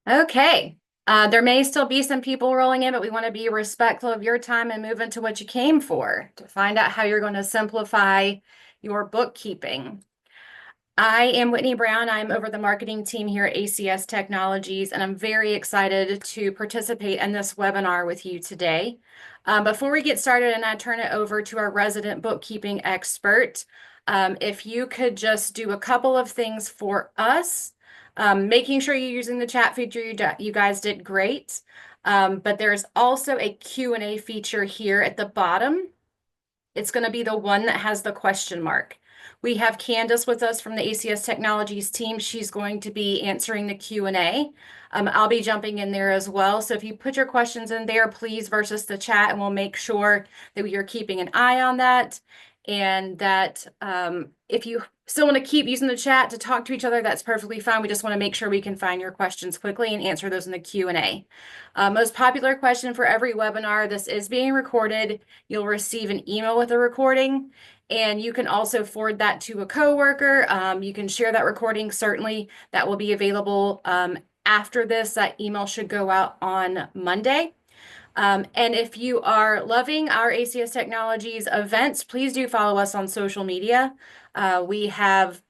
Okay. There may still be some people rolling in, but we want to be respectful of your time and move into what you came for to find out how you're going to simplify your bookkeeping. I am Whitney Brown. I'm over the marketing team here at ACS Technologies, and I'm very excited to participate in this webinar with you today. Before we get started and I turn it over to our resident bookkeeping expert, if you could just do a couple of things for us, making sure you're using the chat feature, you guys did great. But there's also a Q&A feature here at the bottom. It's going to be the one that has the question mark. We have Candace with us from the ACS Technologies team. She's going to be answering the Q&A. I'll be jumping in there as well. So if you put your questions in there, please versus the chat, and we'll make sure that we are keeping an eye on that. And that if you still want to keep using the chat to talk to each other, that's perfectly fine. We just want to make sure we can find your questions quickly and answer those in the Q&A. Most popular question for every webinar, this is being recorded. You'll receive an email with a recording, and you can also forward that to a coworker. You can share that recording. Certainly, that will be available after this. That email should go out on Monday. And if you are loving our ACS Technologies events, please do follow us on social media. We have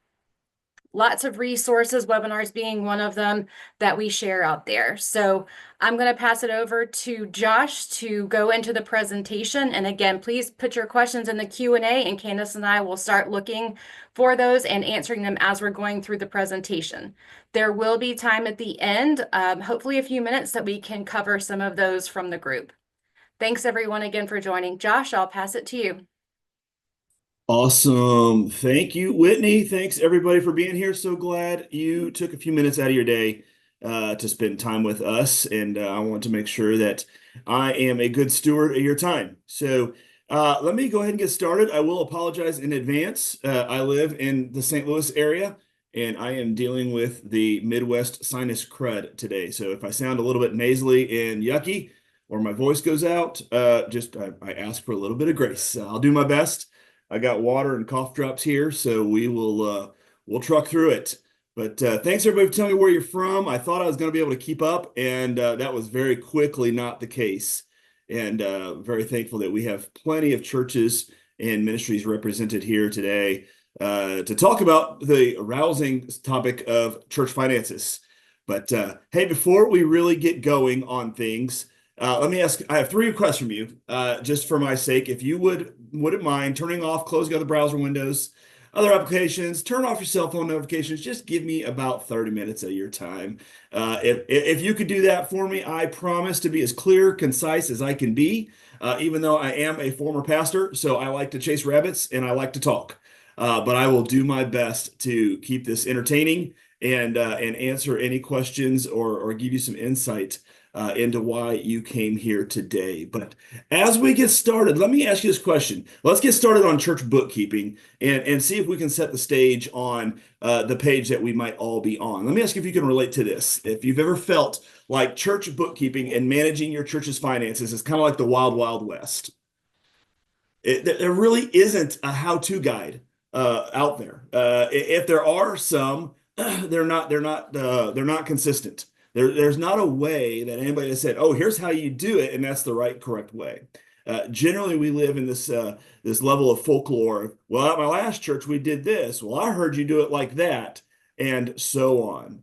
lots of resources, webinars being one of them, that we share out there. So I'm going to pass it over to Josh to go into the presentation. And again, please put your questions in the Q&A, and Candace and I will start looking for those and answering them as we're going through the presentation. There will be time at the end, hopefully a few minutes, that we can cover some of those from the group. Thanks everyone again for joining. Josh, I'll pass it to you. Awesome. Thank you, Whitney. Thanks everybody for being here. So glad you took a few minutes out of your day to spend time with us. And I want to make sure that I am a good steward of your time. So let me go ahead and get started. I will apologize in advance. I live in the St. Louis area, and I am dealing with the Midwest sinus crud today. So if I sound a little bit nasally and yucky, or my voice goes out, I ask for a little bit of grace. I'll do my best. I got water and cough drops here, so we'll truck through it. But thanks everybody for telling me where you're from. I thought I was going to be able to keep up, and that was very quickly not the case. And very thankful that we have plenty of churches and ministries represented here today to talk about the arousing topic of church finances. But hey, before we really get going on things, let me ask, I have three requests from you, just for my sake. If you wouldn't mind turning off, closing other browser windows, other applications, turn off your cell phone notifications. Just give me about 30 minutes of your time. If you could do that for me, I promise to be as clear, concise as I can be, even though I am a former pastor, so I like to chase rabbits and I like to talk. But I will do my best to keep this entertaining and answer any questions or give you some insight into why you came here today. But as we get started, let me ask you this question. Let's get started on church bookkeeping and see if we can set the stage on the page that we might all be on. Let me ask you if you can relate to this. If you've ever felt like church bookkeeping and managing your church's finances is kind of like the wild, wild west. There really isn't a how-to guide out there. If there are some, they're not consistent. There's not a way that anybody has said, "Oh, here's how you do it," and that's the right, correct way. Generally, we live in this level of folklore. Well, at my last church, we did this. Well, I heard you do it like that, and so on.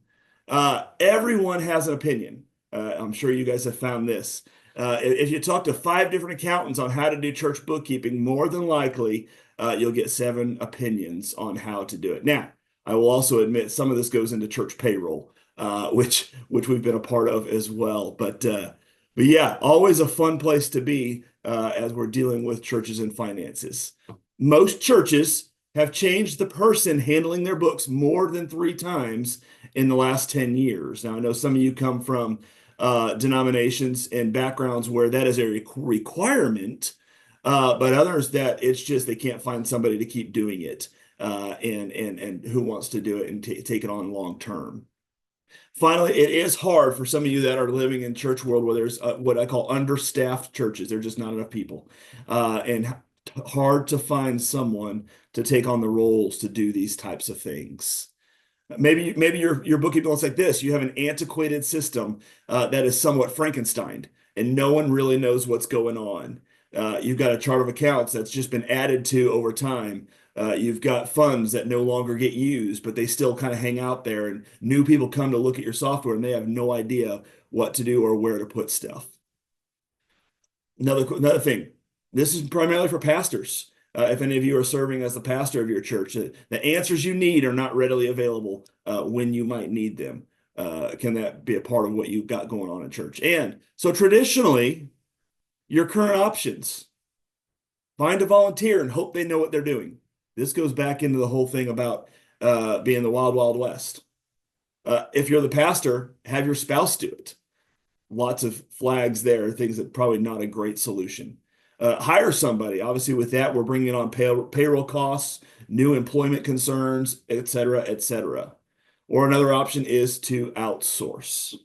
Everyone has an opinion. I'm sure you guys have found this. If you talk to five different accountants on how to do church bookkeeping, more than likely you'll get seven opinions on how to do it. Now, I will also admit some of this goes into church payroll, which we've been a part of as well. But yeah, always a fun place to be as we're dealing with churches and finances. Most churches have changed the person handling their books more than three times in the last 10 years. Now, I know some of you come from denominations and backgrounds where that is a requirement, but others that it's just they can't find somebody to keep doing it and who wants to do it and take it on long term. Finally, it is hard for some of you that are living in church world where there's what I call understaffed churches. There's just not enough people, and hard to find someone to take on the roles to do these types of things. Maybe your bookkeeping looks like this. You have an antiquated system that is somewhat Frankenstein, and no one really knows what's going on. You've got a chart of accounts that's just been added to over time. You've got funds that no longer get used, but they still kind of hang out there, and new people come to look at your software and they have no idea what to do or where to put stuff. Another thing, this is primarily for pastors. If any of you are serving as the pastor of your church, the answers you need are not readily available when you might need them. Can that be a part of what you've got going on in church? And so traditionally, your current options, find a volunteer and hope they know what they're doing. This goes back into the whole thing about being the wild, wild west. If you're the pastor, have your spouse do it. Lots of flags there, things that probably not a great solution. Hire somebody. Obviously, with that, we're bringing on payroll costs, new employment concerns, et cetera, et cetera. Or another option is to outsource.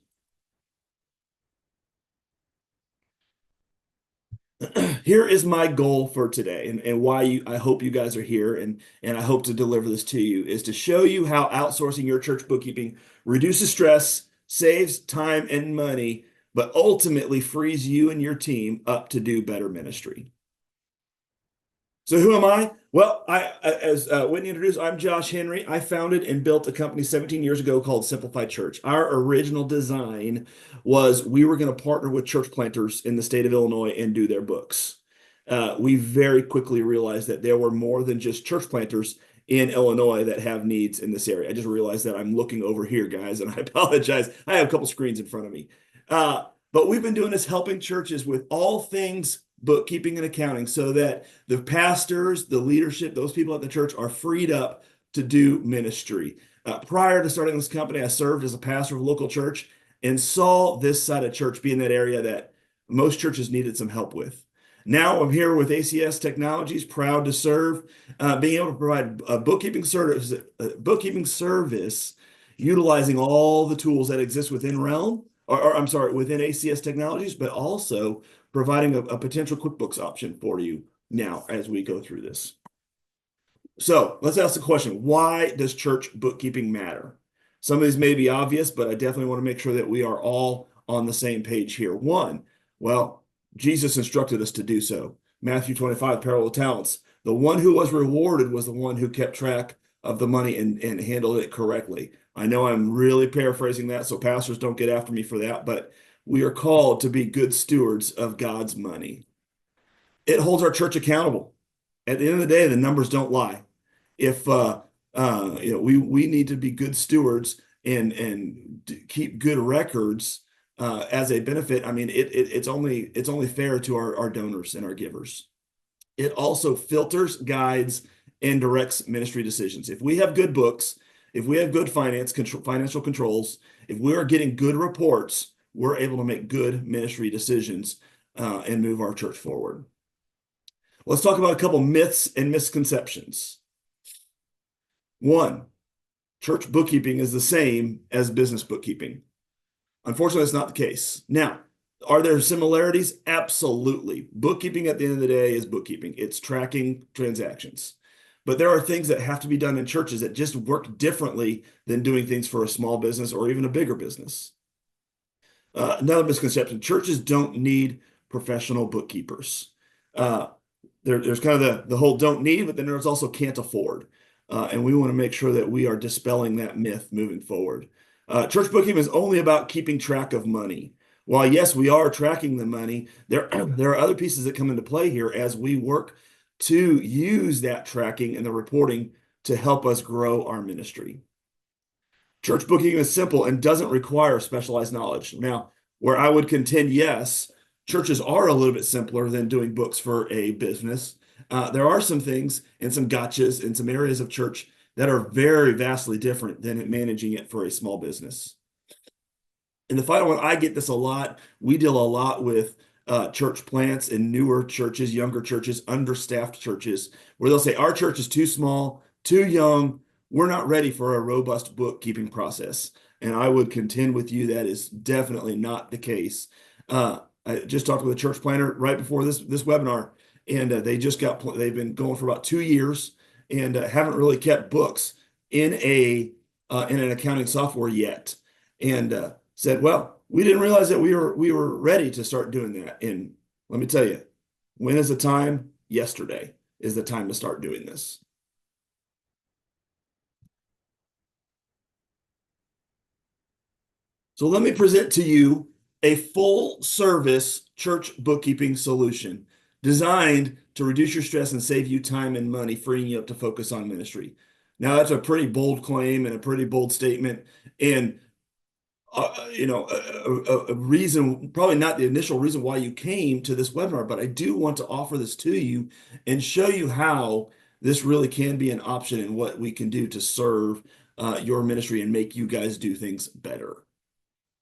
Here is my goal for today and why I hope you guys are here and I hope to deliver this to you is to show you how outsourcing your church bookkeeping reduces stress, saves time and money, but ultimately frees you and your team up to do better ministry. So who am I? Well, as Whitney introduced, I'm Josh Henry. I founded and built a company 17 years ago called Simplified Church. Our original design was we were going to partner with church planters in the state of Illinois and do their books. We very quickly realized that there were more than just church planters in Illinois that have needs in this area. I just realized that I'm looking over here, guys, and I apologize. I have a couple screens in front of me. But we've been doing this helping churches with all things bookkeeping and accounting so that the pastors, the leadership, those people at the church are freed up to do ministry. Prior to starting this company, I served as a pastor of a local church and saw this side of church be in that area that most churches needed some help with. Now I'm here with ACS Technologies, proud to serve, being able to provide a bookkeeping service utilizing all the tools that exist within Realm, or I'm sorry, within ACS Technologies, but also providing a potential QuickBooks option for you now as we go through this. So let's ask the question, why does church bookkeeping matter? Some of these may be obvious, but I definitely want to make sure that we are all on the same page here. One, well, Jesus instructed us to do so. Matthew 25, parable of talents. The one who was rewarded was the one who kept track of the money and handled it correctly. I know I'm really paraphrasing that, so pastors don't get after me for that, but we are called to be good stewards of God's money. It holds our church accountable. At the end of the day, the numbers don't lie. If we need to be good stewards and keep good records as a benefit. I mean, it's only fair to our donors and our givers. It also filters, guides, and directs ministry decisions. If we have good books, if we have good financial controls, if we are getting good reports, we're able to make good ministry decisions and move our church forward. Let's talk about a couple myths and misconceptions. One, church bookkeeping is the same as business bookkeeping. Unfortunately, that's not the case. Now, are there similarities? Absolutely. Bookkeeping at the end of the day is bookkeeping. It's tracking transactions. But there are things that have to be done in churches that just work differently than doing things for a small business or even a bigger business. Another misconception, churches don't need professional bookkeepers. There's kind of the whole don't need, but then there's also can't afford. And we want to make sure that we are dispelling that myth moving forward. Church bookkeeping is only about keeping track of money. While yes, we are tracking the money, there are other pieces that come into play here as we work to use that tracking and the reporting to help us grow our ministry. Church bookkeeping is simple and doesn't require specialized knowledge. Now, where I would contend, yes, churches are a little bit simpler than doing books for a business. There are some things and some gotchas in some areas of church that are very vastly different than managing it for a small business. And the final one, I get this a lot. We deal a lot with church plants in newer churches, younger churches, understaffed churches, where they'll say, our church is too small, too young. We're not ready for a robust bookkeeping process. And I would contend with you that is definitely not the case. I just talked with a church planter right before this webinar, and they've been going for about 2 years and haven't really kept books in a in an accounting software yet, and said, "Well, we didn't realize that we were ready to start doing that." And let me tell you, when is the time? Yesterday is the time to start doing this. So let me present to you a full service church bookkeeping solution designed to reduce your stress and save you time and money, freeing you up to focus on ministry. Now, that's a pretty bold claim and a pretty bold statement. And, a reason, probably not the initial reason why you came to this webinar, but I do want to offer this to you and show you how this really can be an option and what we can do to serve your ministry and make you guys do things better.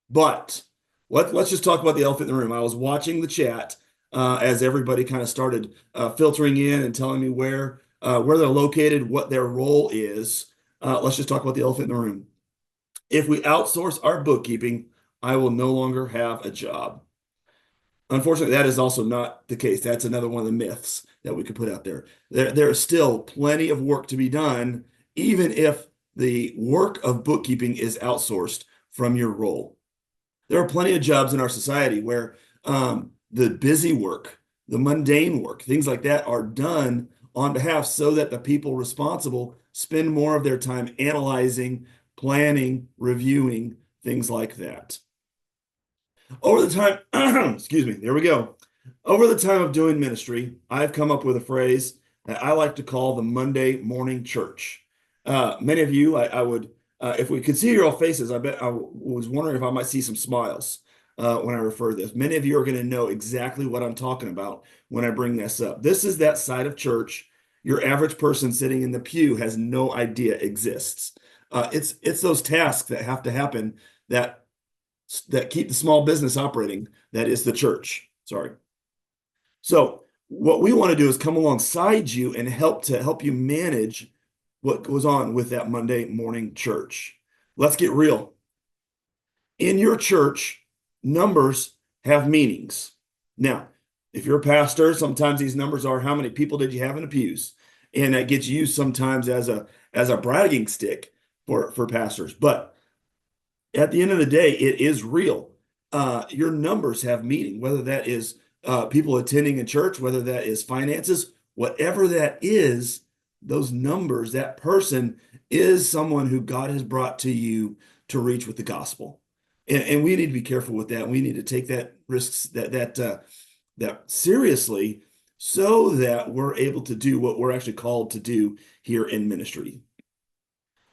But let's just talk about the elephant in the room. I was watching the chat as everybody kind of started filtering in and telling me where they're located, what their role is. Let's just talk about the elephant in the room. If we outsource our bookkeeping, I will no longer have a job. Unfortunately, that is also not the case. That's another one of the myths that we could put out there. There is still plenty of work to be done, even if the work of bookkeeping is outsourced from your role. There are plenty of jobs in our society where the busy work, the mundane work, things like that are done on behalf so that the people responsible spend more of their time analyzing, planning, reviewing, things like that. Over the time, excuse me, there we go. Over the time of doing ministry, I've come up with a phrase that I like to call the Monday morning church. Many of you, I would if we could see your faces, I bet I was wondering if I might see some smiles when I refer to this. Many of you are going to know exactly what I'm talking about when I bring this up. This is that side of church your average person sitting in the pew has no idea exists. It's those tasks that have to happen that keep the small business operating. That is the church. Sorry. So what we want to do is come alongside you and help you manage what goes on with that Monday morning church. Let's get real. In your church, numbers have meanings. Now, if you're a pastor, sometimes these numbers are how many people did you have in the pews? And that gets used sometimes as a bragging stick for pastors. But at the end of the day, it is real. Your numbers have meaning, whether that is people attending a church, whether that is finances, whatever that is, those numbers, that person is someone who God has brought to you to reach with the gospel. And we need to be careful with that. We need to take that risks that seriously so that we're able to do what we're actually called to do here in ministry.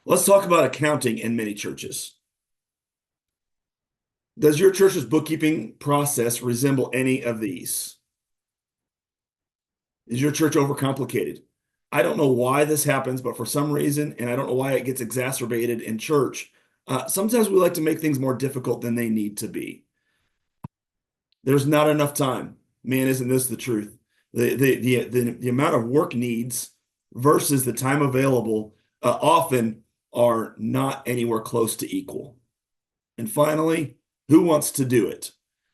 Let's talk about accounting in many churches. Does your church's bookkeeping process resemble any of these? Is your church overcomplicated? I don't know why this happens, but for some reason, and I don't know why it gets exacerbated in church, sometimes we like to make things more difficult than they need to be. There's not enough time. Man, isn't this the truth? The amount of work needs versus the time available often are not anywhere close to equal. And finally, who wants to do it?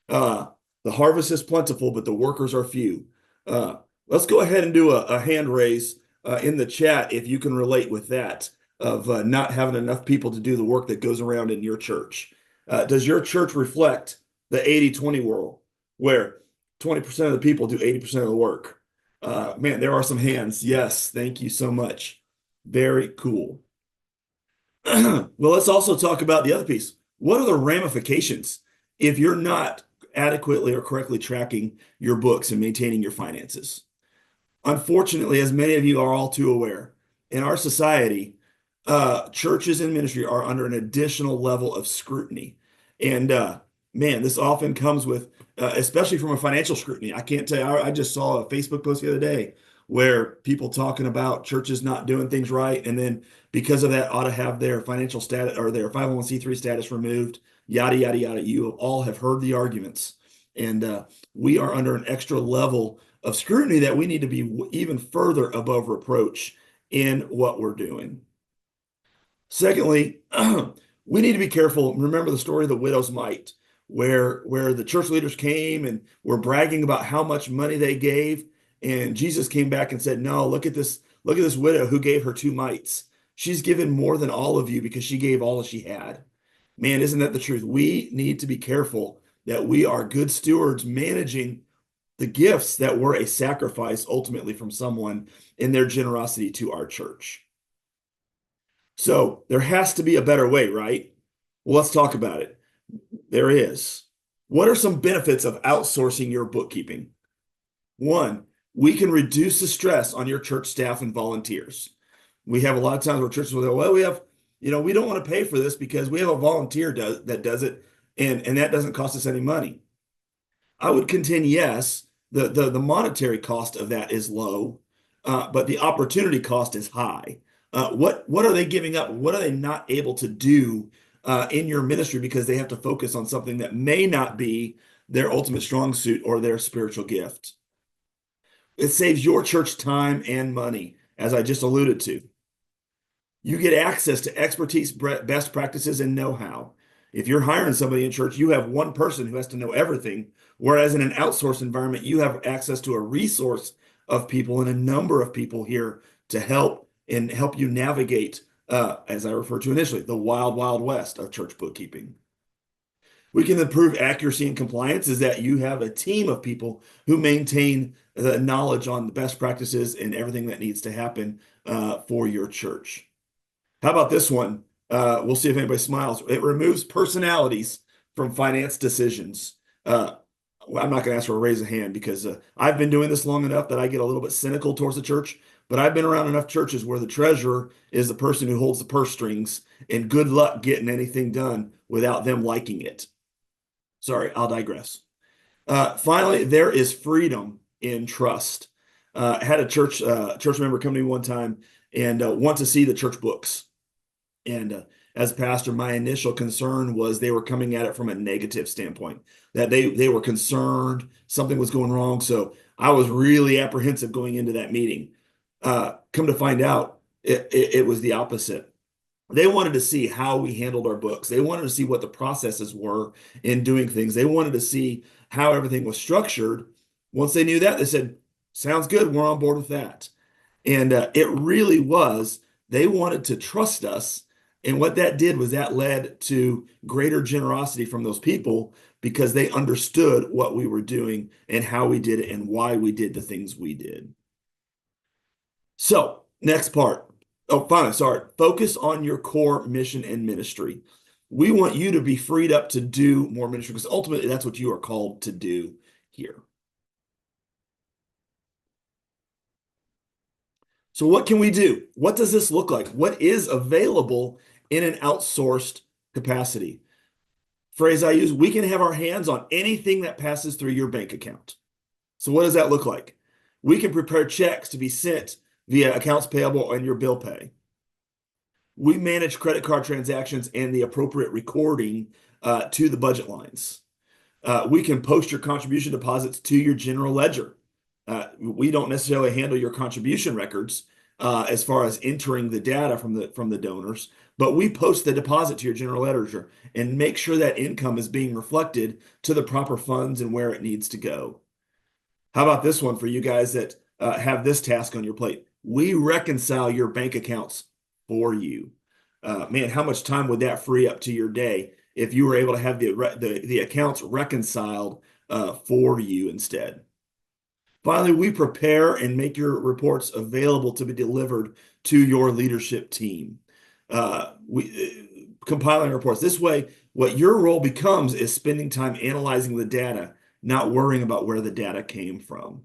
The harvest is plentiful, but the workers are few. Let's go ahead and do a hand raise in the chat if you can relate with that of not having enough people to do the work that goes around in your church. Does your church reflect the 80-20 world where 20% of the people do 80% of the work? Man, there are some hands. Yes, thank you so much. Very cool. Well, let's also talk about the other piece. What are the ramifications if you're not adequately or correctly tracking your books and maintaining your finances? Unfortunately, as many of you are all too aware, in our society, churches and ministry are under an additional level of scrutiny. And man, this often comes with, especially from a financial scrutiny. I can't tell you, I just saw a Facebook post the other day where people talking about churches not doing things right. And then because of that, ought to have their financial status or their 501c3 status removed, yada, yada, yada. You all have heard the arguments. And we are under an extra level of scrutiny that we need to be even further above reproach in what we're doing. Secondly, we need to be careful. Remember the story of the widow's mite, where the church leaders came and were bragging about how much money they gave, and Jesus came back and said, "No, look at this widow who gave her 2 mites. She's given more than all of you because she gave all she had. Man, isn't that the truth? We need to be careful that we are good stewards managing the gifts that were a sacrifice ultimately from someone in their generosity to our church. So there has to be a better way, right? Well, let's talk about it. There is. What are some benefits of outsourcing your bookkeeping? One, we can reduce the stress on your church staff and volunteers. We have a lot of times where churches will go, well, we don't want to pay for this because we have a volunteer that does it, and that doesn't cost us any money. I would contend, yes, the monetary cost of that is low, but the opportunity cost is high. What are they giving up? What are they not able to do in your ministry because they have to focus on something that may not be their ultimate strong suit or their spiritual gift? It saves your church time and money, as I just alluded to. You get access to expertise, best practices, and know-how. If you're hiring somebody in church, you have one person who has to know everything, whereas in an outsourced environment, you have access to a resource of people and a number of people here to help you navigate, as I referred to initially, the wild, wild west of church bookkeeping. We can improve accuracy and compliance is that you have a team of people who maintain the knowledge on the best practices and everything that needs to happen for your church. How about this one? We'll see if anybody smiles. It removes personalities from finance decisions. Well, I'm not going to ask for a raise of hand because I've been doing this long enough that I get a little bit cynical towards the church, but I've been around enough churches where the treasurer is the person who holds the purse strings, and good luck getting anything done without them liking it. Sorry, I'll digress. Finally, there is freedom in trust. I had a church member come to me one time and want to see the church books. And as a pastor, my initial concern was they were coming at it from a negative standpoint, that they were concerned something was going wrong. So I was really apprehensive going into that meeting. Come to find out, it was the opposite. They wanted to see how we handled our books. They wanted to see what the processes were in doing things. They wanted to see how everything was structured. Once they knew that, they said, sounds good. We're on board with that. And it really was, they wanted to trust us. And what that did was that led to greater generosity from those people because they understood what we were doing and how we did it and why we did the things we did. So, next part. Oh, finally, sorry. Focus on your core mission and ministry. We want you to be freed up to do more ministry because ultimately that's what you are called to do here. So what can we do? What does this look like? What is available in an outsourced capacity? Phrase I use, we can have our hands on anything that passes through your bank account. So what does that look like? We can prepare checks to be sent via accounts payable and your bill pay. We manage credit card transactions and the appropriate recording to the budget lines. We can post your contribution deposits to your general ledger. We don't necessarily handle your contribution records as far as entering the data from the donors, but we post the deposit to your general ledger and make sure that income is being reflected to the proper funds and where it needs to go. How about this one for you guys that have this task on your plate? We reconcile your bank accounts for you. Man, how much time would that free up to your day if you were able to have the accounts reconciled for you instead? Finally, we prepare and make your reports available to be delivered to your leadership team. We compiling reports. This way, what your role becomes is spending time analyzing the data, not worrying about where the data came from.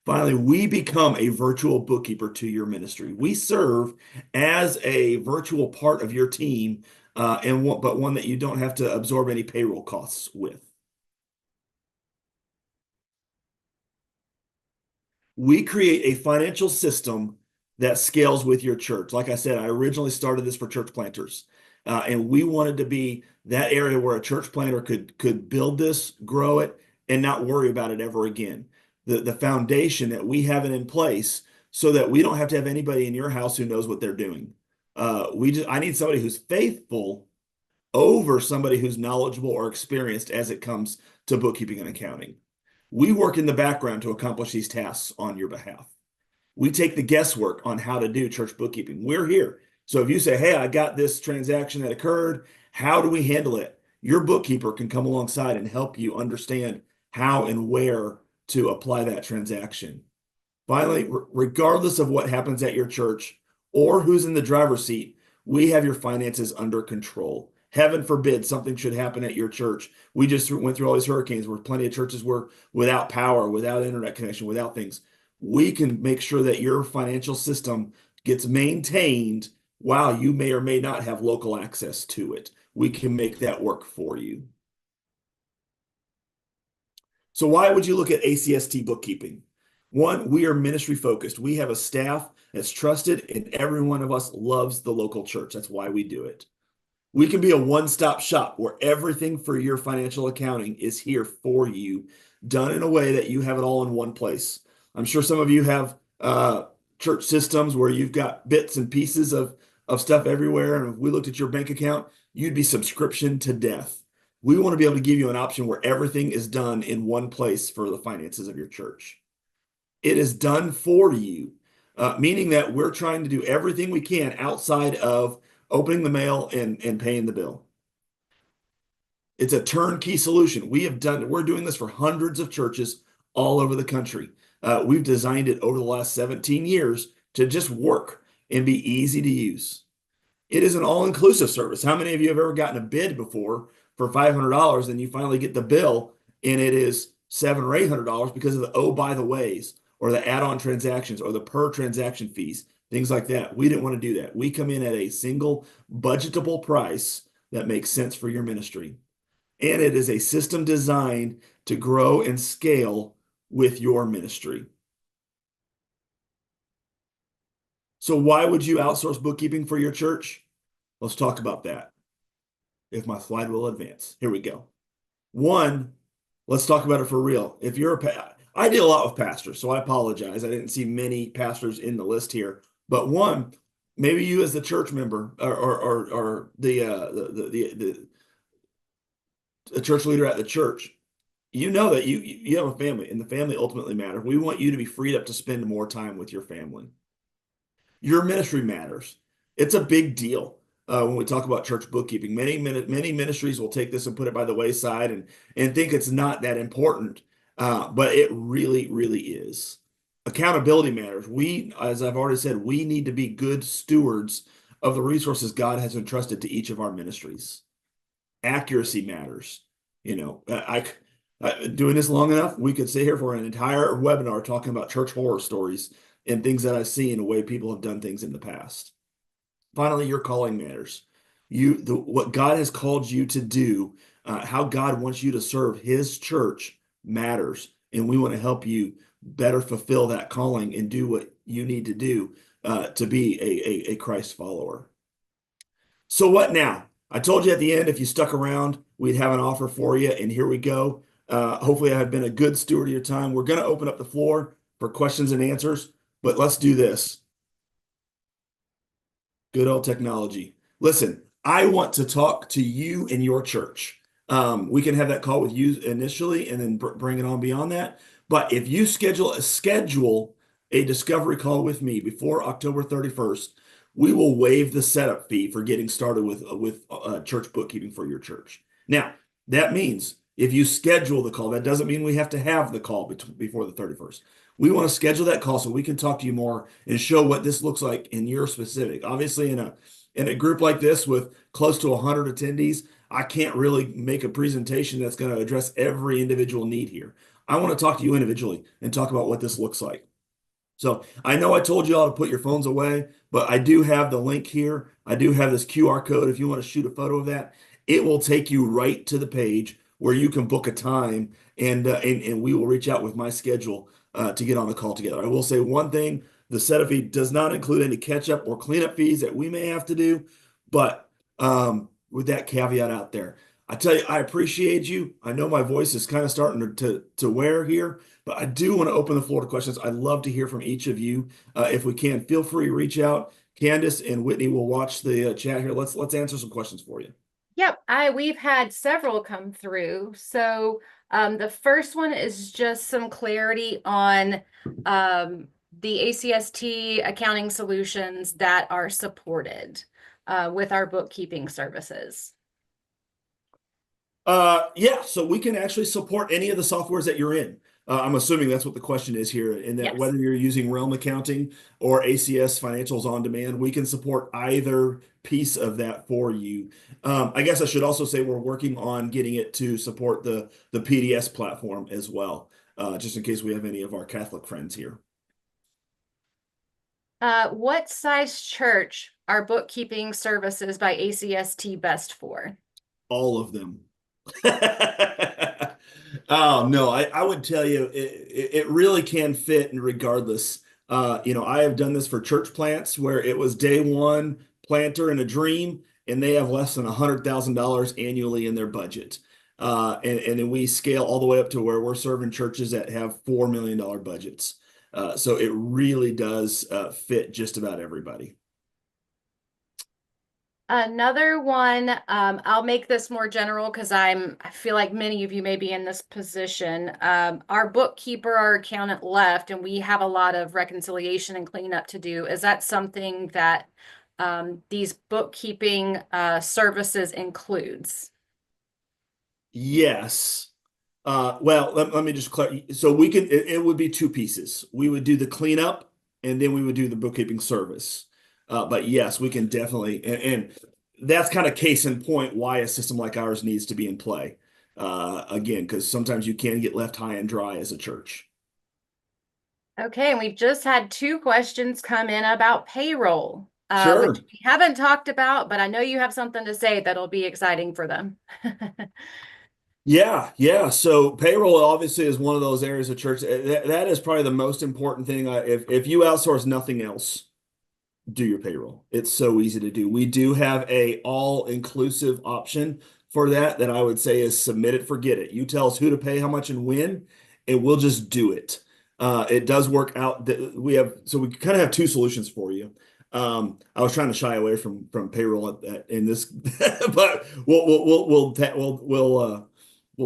Finally, we become a virtual bookkeeper to your ministry. We serve as a virtual part of your team, but one that you don't have to absorb any payroll costs with. We create a financial system that scales with your church. Like I said, I originally started this for church planters, and we wanted to be that area where a church planter could build this, grow it, and not worry about it ever again. The foundation that we have it in place so that we don't have to have anybody in your house who knows what they're doing. I need somebody who's faithful over somebody who's knowledgeable or experienced as it comes to bookkeeping and accounting. We work in the background to accomplish these tasks on your behalf. We take the guesswork on how to do church bookkeeping. We're here. So if you say, hey, I got this transaction that occurred, how do we handle it? Your bookkeeper can come alongside and help you understand how and where to apply that transaction. Finally, regardless of what happens at your church or who's in the driver's seat, we have your finances under control. Heaven forbid something should happen at your church. We just went through all these hurricanes where plenty of churches were without power, without internet connection, without things. We can make sure that your financial system gets maintained while you may or may not have local access to it. We can make that work for you. So why would you look at ACST bookkeeping? One, we are ministry focused. We have a staff that's trusted, and every one of us loves the local church. That's why we do it. We can be a one-stop shop where everything for your financial accounting is here for you, done in a way that you have it all in one place. I'm sure some of you have church systems where you've got bits and pieces of stuff everywhere. And if we looked at your bank account, you'd be subscription to death. We want to be able to give you an option where everything is done in one place for the finances of your church. It is done for you, meaning that we're trying to do everything we can outside of opening the mail and paying the bill. It's a turnkey solution. We're doing this for hundreds of churches all over the country. We've designed it over the last 17 years to just work and be easy to use. It is an all-inclusive service. How many of you have ever gotten a bid before for $500 and you finally get the bill and it is $700 or $800 because of the oh by the ways or the add-on transactions or the per transaction fees, things like that? We didn't want to do that. We come in at a single budgetable price that makes sense for your ministry. And it is a system designed to grow and scale with your ministry. So why would you outsource bookkeeping for your church? Let's talk about that. If my slide will advance. Here we go. One, let's talk about it for real. If you're I deal a lot with pastors, so I apologize. I didn't see many pastors in the list here. But one, maybe you as the church member or the church leader at the church, you know that you have a family and the family ultimately matters. We want you to be freed up to spend more time with your family. Your ministry matters. It's a big deal when we talk about church bookkeeping. Many ministries will take this and put it by the wayside and think it's not that important, but it really, really is. Accountability matters. As I've already said, we need to be good stewards of the resources God has entrusted to each of our ministries. Accuracy matters. You know, doing this long enough, we could sit here for an entire webinar talking about church horror stories and things that I've seen, the way people have done things in the past. Finally, your calling matters. What God has called you to do, how God wants you to serve His church matters, and we want to help you better fulfill that calling and do what you need to do to be a Christ follower. So what now? I told you at the end, if you stuck around, we'd have an offer for you, and here we go. Hopefully, I have been a good steward of your time. We're going to open up the floor for questions and answers, but let's do this. Good old technology. Listen, I want to talk to you and your church. We can have that call with you initially and then bring it on beyond that. But if you schedule a discovery call with me before October 31st, we will waive the setup fee for getting started with church bookkeeping for your church. Now, that means if you schedule the call, that doesn't mean we have to have the call before the 31st. We want to schedule that call so we can talk to you more and show what this looks like in your specific. Obviously, in a group like this with close to 100 attendees, I can't really make a presentation that's going to address every individual need here. I want to talk to you individually and talk about what this looks like. So I know I told you all to put your phones away, but I do have the link here. I do have this QR code. If you want to shoot a photo of that, it will take you right to the page where you can book a time and we will reach out with my schedule to get on the call together. I will say one thing, the setup fee does not include any catch-up or cleanup fees that we may have to do, but with that caveat out there, I tell you, I appreciate you. I know my voice is kind of starting to wear here, but I do want to open the floor to questions. I'd love to hear from each of you. If we can, feel free to reach out. Candace and Whitney will watch the chat here. Let's answer some questions for you. Yep, we've had several come through. So the first one is just some clarity on the ACST accounting solutions that are supported with our bookkeeping services? Yeah, so we can actually support any of the softwares that you're in. I'm assuming that's what the question is here, in that Yes. whether you're using Realm Accounting or ACS Financials on Demand, we can support either piece of that for you. I guess I should also say we're working on getting it to support the PDS platform as well, just in case we have any of our Catholic friends here. What size church are bookkeeping services by ACST best for? All of them. Oh no, I would tell you it really can fit and regardless. I have done this for church plants where it was day one planter and a dream, and they have less than $100,000 annually in their budget. And then we scale all the way up to where we're serving churches that have $4 million budgets. So it really does fit just about everybody. Another one, I'll make this more general because I feel like many of you may be in this position. Our bookkeeper, our accountant left, and we have a lot of reconciliation and cleanup to do. Is that something that these bookkeeping services includes? Yes. Well, let me just clarify. So we can, it would be two pieces. We would do the cleanup and then we would do the bookkeeping service. But yes, we can definitely, and that's kind of case in point why a system like ours needs to be in play. Again, because sometimes you can get left high and dry as a church. Okay, and we've just had two questions come in about payroll, which Sure. we haven't talked about, but I know you have something to say that'll be exciting for them. Yeah, yeah. So payroll obviously is one of those areas of church. That is probably the most important thing. If you outsource nothing else, do your payroll. It's so easy to do. We do have a all-inclusive option for that I would say is submit it, forget it. You tell us who to pay, how much, and when, and we'll just do it. It does work out that we kind of have two solutions for you. I was trying to shy away from payroll in this, but we'll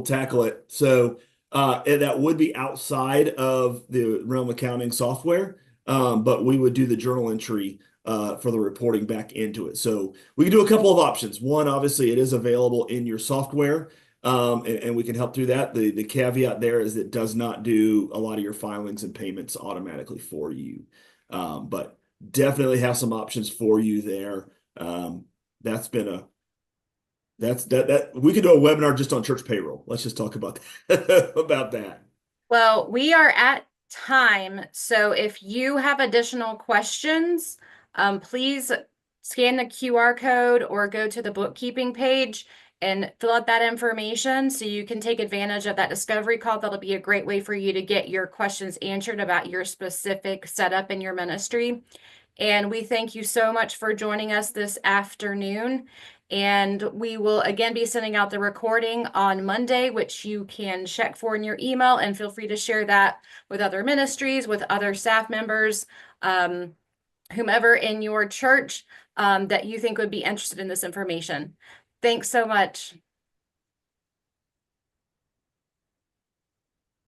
tackle it. So and that would be outside of the Realm accounting software, but we would do the journal entry for the reporting back into it. So we can do a couple of options. One, obviously, it is available in your software, and we can help through that. The caveat there is it does not do a lot of your filings and payments automatically for you, but definitely have some options for you there. That's been a that we could do a webinar just on church payroll. Let's just talk about that, about that. Well, we are at time, so if you have additional questions, please scan the QR code or go to the bookkeeping page and fill out that information so you can take advantage of that discovery call. That'll be a great way for you to get your questions answered about your specific setup in your ministry. And we thank you so much for joining us this afternoon. And we will again be sending out the recording on Monday, which you can check for in your email, and feel free to share that with other ministries, with other staff members, whomever in your church that you think would be interested in this information. Thanks so much.